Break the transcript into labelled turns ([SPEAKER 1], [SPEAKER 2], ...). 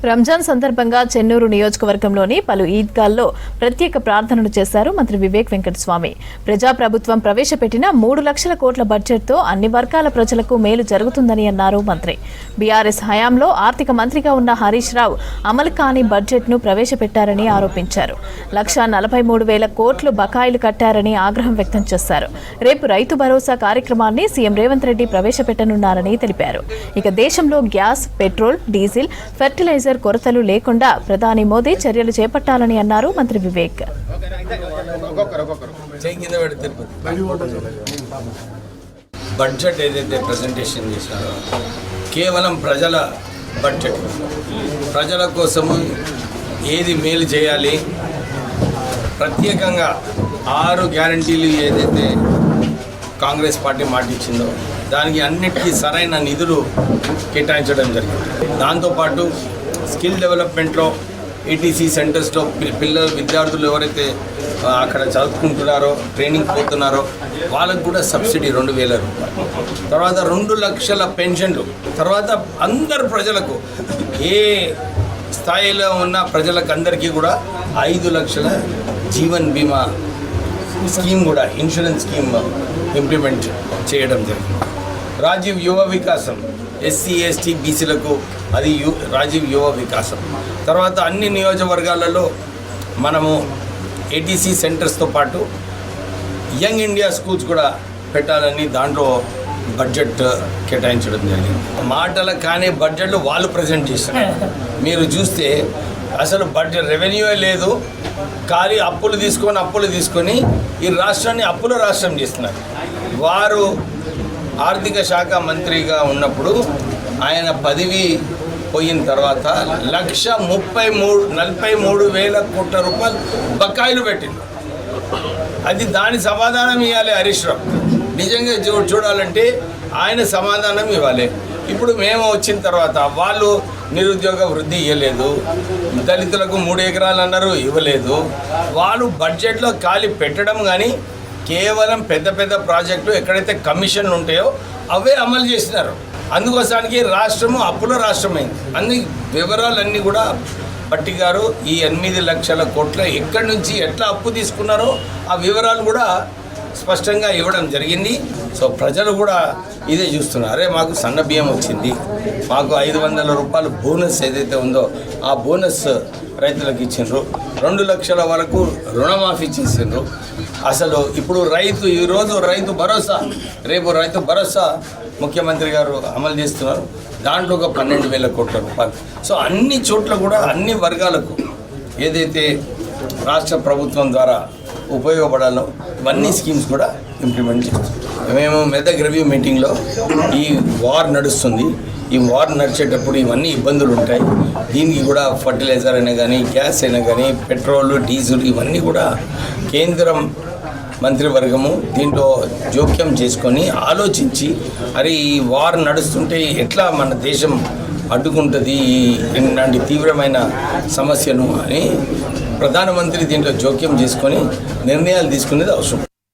[SPEAKER 1] రంజాన్ సందర్భంగా చెన్నూరు నియోజకవర్గంలోని పలు ఈద్గాల్లో ప్రత్యేక ప్రార్థనలు చేశారు మంత్రి వివేక్ వెంకటస్వామి. ప్రజాప్రభుత్వం ప్రవేశపెట్టిన 3 లక్షల కోట్ల బడ్జెట్తో అన్ని వర్గాల ప్రజలకు మేలు జరుగుతుందని అన్నారు మంత్రి. బీఆర్ఎస్ హయాంలో ఆర్థిక మంత్రిగా ఉన్న హరీష్ రావు అమలు కాని బడ్జెట్ను ప్రవేశపెట్టారని ఆరోపించారు. 1,43,000 కోట్లు బకాయిలు కట్టారని ఆగ్రహం వ్యక్తం చేశారు. రేపు రైతు భరోసా కార్యక్రమాన్ని సీఎం రేవంత్ రెడ్డి ప్రవేశపెట్టనున్నారని తెలిపారు. ఇక దేశంలో గ్యాస్, పెట్రోల్, డీజిల్, ఫెర్టిలైజర్ కొరతలు లేకుండా ప్రధాని మోదీ చర్యలు చేపట్టాలని అన్నారు మంత్రి వివేక్.
[SPEAKER 2] బడ్జెట్ ఏదైతే ప్రెజెంటేషన్ చేశారో కేవలం ప్రజల బడ్జెట్, ప్రజల కోసము ఏది మేలు చేయాలి, ప్రత్యేకంగా 6 గ్యారంటీలు ఏదైతే కాంగ్రెస్ పార్టీ మాటిచ్చిందో దానికి అన్నిటికీ సరైన నిధులు కేటాయించడం జరిగింది. దాంతోపాటు స్కిల్ డెవలప్మెంట్లో ఏటీసీ సెంటర్స్లో విద్యార్థులు ఎవరైతే అక్కడ చదువుకుంటున్నారో, ట్రైనింగ్ పోతున్నారో వాళ్ళకు కూడా సబ్సిడీ 2,000 రూపాయలు. తర్వాత 2 లక్షల పెన్షన్లు. తర్వాత అందరు ప్రజలకు, ఏ స్థాయిలో ఉన్న ప్రజలకు అందరికీ కూడా 5 లక్షల జీవన్ బీమా స్కీమ్ కూడా, ఇన్సూరెన్స్ స్కీమ్ ఇంప్లిమెంట్ చేయడం జరిగింది. రాజీవ్ యువ వికాసం, ఎస్సీ ఎస్టీ బీసీలకు అది రాజీవ్ యువ వికాసం. తర్వాత అన్ని నియోజకవర్గాలలో మనము ఏటీసీ సెంటర్స్తో పాటు యంగ్ ఇండియా స్కూల్స్ కూడా పెట్టాలని దాంట్లో బడ్జెట్ కేటాయించడం జరిగింది. మాటల కానీ బడ్జెట్లు వాళ్ళు ప్రజెంట్ చేస్తున్నారు. మీరు చూస్తే అసలు బడ్జెట్ రెవెన్యూయే లేదు, ఖాళీ అప్పులు తీసుకొని ఈ రాష్ట్రాన్ని అప్పుల రాష్ట్రం చేస్తున్నారు. వారు ఆర్థిక శాఖ మంత్రిగా ఉన్నప్పుడు ఆయన పదవి పోయిన తర్వాత 1,43,000 కోట్ల రూపాయలు బకాయిలు పెట్టింది. అది దాని సమాధానం ఇవ్వాలి హరీష్ రావు. నిజంగా చూడాలంటే ఆయన సమాధానం ఇవ్వాలి. ఇప్పుడు మేము వచ్చిన తర్వాత వాళ్ళు నిరుద్యోగ వృద్ధి ఇవ్వలేదు, దళితులకు 3 ఎకరాలు అన్నారు, ఇవ్వలేదు. వాళ్ళు బడ్జెట్లో ఖాళీ పెట్టడం కానీ కేవలం పెద్ద పెద్ద ప్రాజెక్టులు ఎక్కడైతే కమిషన్లు ఉంటాయో అవే అమలు చేసినారు. అందుకోసానికి రాష్ట్రము అప్పుల రాష్ట్రమైంది. అన్ని వివరాలన్నీ కూడా పట్టి గారు ఈ 8 లక్షల కోట్ల ఎక్కడి నుంచి ఎట్లా అప్పు తీసుకున్నారో ఆ వివరాలు కూడా స్పష్టంగా ఇవ్వడం జరిగింది. సో ప్రజలు కూడా ఇదే చూస్తున్నారు. అరే మాకు సన్న బియ్యం వచ్చింది, మాకు 500 రూపాయలు బోనస్ ఏదైతే ఉందో ఆ బోనస్ రైతులకు ఇచ్చిండ్రు, 2 లక్షల వరకు రుణమాఫీ చేసిండ్రు. అసలు ఇప్పుడు ఈరోజు రైతు భరోసా, రేపు రైతు భరోసా ముఖ్యమంత్రి గారు అమలు చేస్తున్నారు. దాంట్లో ఒక 12,000 కోట్ల రూపాయలు. సో అన్ని చోట్ల కూడా అన్ని వర్గాలకు ఏదైతే రాష్ట్ర ప్రభుత్వం ద్వారా ఉపయోగపడాలో ఇవన్నీ స్కీమ్స్ కూడా ఇంప్లిమెంట్ చేస్తాం. మేము మెదక్ రివ్యూ మీటింగ్లో ఈ వార్ నడుస్తుంది, ఈ వార్ నడిచేటప్పుడు ఇవన్నీ ఇబ్బందులు ఉంటాయి. దీనికి కూడా ఫర్టిలైజర్ అయినా కానీ, గ్యాస్ అయినా కానీ, పెట్రోల్, డీజిల్ ఇవన్నీ కూడా కేంద్రం మంత్రివర్గము దీంట్లో జోక్యం చేసుకొని ఆలోచించి, అరే ఈ వార్ నడుస్తుంటే ఎట్లా మన దేశం అడ్డుకుంటుంది ఇలాంటి తీవ్రమైన సమస్యను అని ప్రధానమంత్రి దీంట్లో జోక్యం చేసుకొని నిర్ణయాలు తీసుకునేది అవసరం.